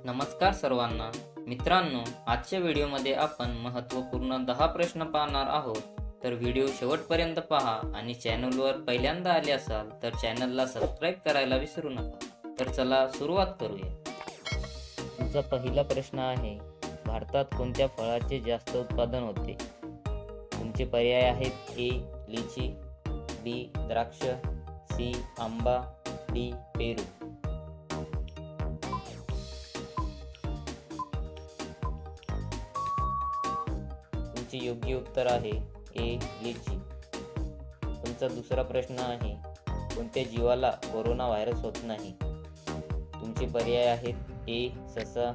नमस्कार सर्वांना. मित्रांनो, आजच्या व्हिडिओमध्ये आपण महत्त्वपूर्ण 10 प्रश्न पाहणार आहोत. तर व्हिडिओ शेवटपर्यंत पहा आणि चॅनलवर पहिल्यांदा आले असाल तर चॅनलला सबस्क्राईब करायला विसरू नका. तर चला सुरुवात करूया. तुमचा पहिला प्रश्न आहे, भारतात कोणत्या फळाचे जास्त उत्पादन होते? तुमचे पर्याय आहेत: ए लिची, बी द्राक्ष, सी आंबा, डी पेरू. तुमचे योग्य उत्तर आहे ए लिची. तुमचा दुसरा प्रश्न आहे, कोणत्या जीवाला कोरोना व्हायरस होत नाही? तुमचे पर्याय आहेत: ए ससा,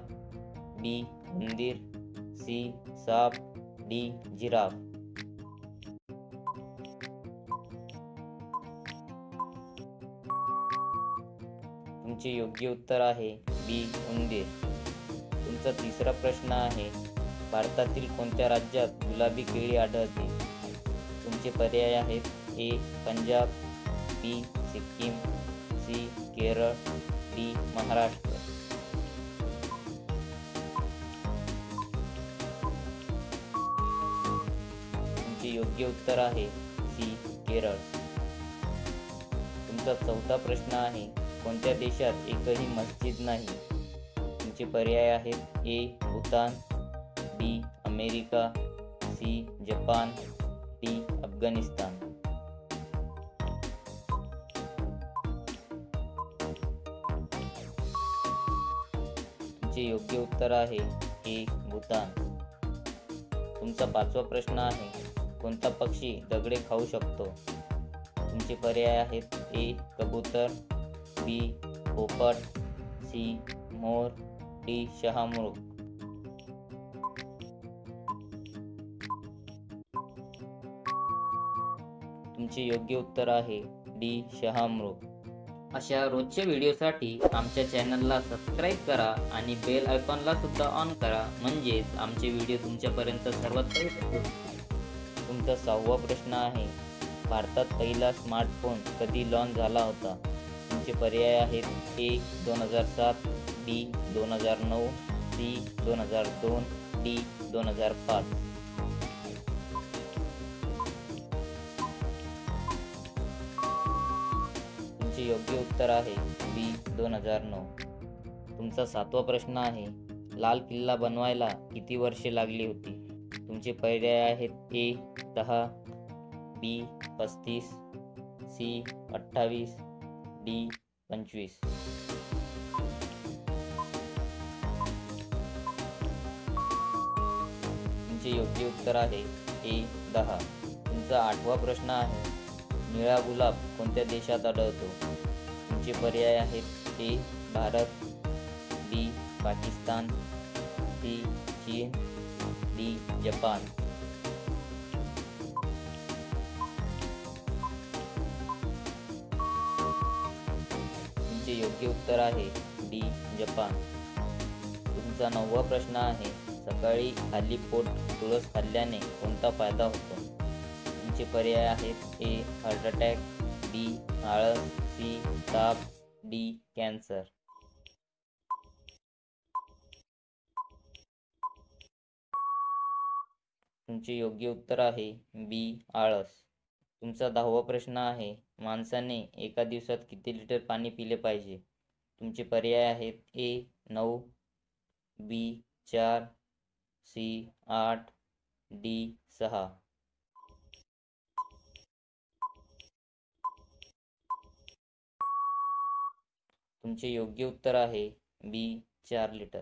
बी उंदीर, सी साप, डी जिराफ. तुमचे योग्य उत्तर आहे बी उंदीर. तुमचा तिसरा प्रश्न आहे, भारतातील कोणत्या राज्यात गुलाबी केळी आढळते? तुमचे पर्याय आहेत: ए पंजाब, बी सिक्कीम, सी केरळ, डी महाराष्ट्र. तुमचे योग्य उत्तर आहे सी केरळ. तुमचा चौथा प्रश्न आहे, कोणत्या देशात एकही मस्जिद नाही? तुमचे पर्याय आहेत: A Bhutan, B America, C Japan, D Afghanistan. तुमचे योग्य उत्तर आहे ए भूतान. तुमचा पाचवा प्रश्न आहे, कोणता पक्षी दगडे खाऊ शकतो? तुमचे पर्याय आहेत: ए कबूतर, बी पोपट, सी मोर, डी शहामृग. तुमचे योग्य उत्तर आहे डी शहामृग. अशा रोजच्या व्हिडिओसाठी आमच्या चॅनलला सबस्क्राईब करा आणि बेल आयकॉनला सुद्धा ऑन करा, म्हणजेच आमचे व्हिडिओ तुमच्यापर्यंत सर्वात पहिले पोहोचतील. तुमचा सहावा प्रश्न आहे, भारतात पहिला स्मार्टफोन कधी लॉन्च झाला होता? तुमचे पर्याय आहेत: ए 2007, बी 2009, सी 2002, डी 2005. तुमचे योग्य उत्तर आहे बी 2009. तुमचा सातवा प्रश्न आहे, लाल किल्ला बनवायला किती वर्षे लागली होती? तुमचे पर्याय आहेत: ए 10, बी 35, सी 28, डी 25. तुमचे योग्य उत्तर आहे ए 10. तुमचा आठवा प्रश्न आहे, निळा गुलाब कोणत्या देशात आढळतो? तुमचे पर्याय आहेत: ए भारत, बी पाकिस्तान, सी चीन, डी जपान. तुमचे योग्य उत्तर आहे डी जपान. तुमचा नववा प्रश्न आहे, सकाळी खाली पोट तुळस खाल्ल्याने कोणता फायदा होतो? तुमचे पर्याय आहेत: ए हार्ट अटॅक, बी आळस, सी ताप, डी कॅन्सर. तुमचे योग्य उत्तर आहे बी आळस. तुमचा 10वा प्रश्न आहे, माणसाने एका दिवसात किती लिटर पाणी पिले पाहिजे? तुमचे पर्याय आहेत: ए 9, बी 4, सी 8, डी 6. तुमचे योग्य उत्तर आहे बी 4 लिटर.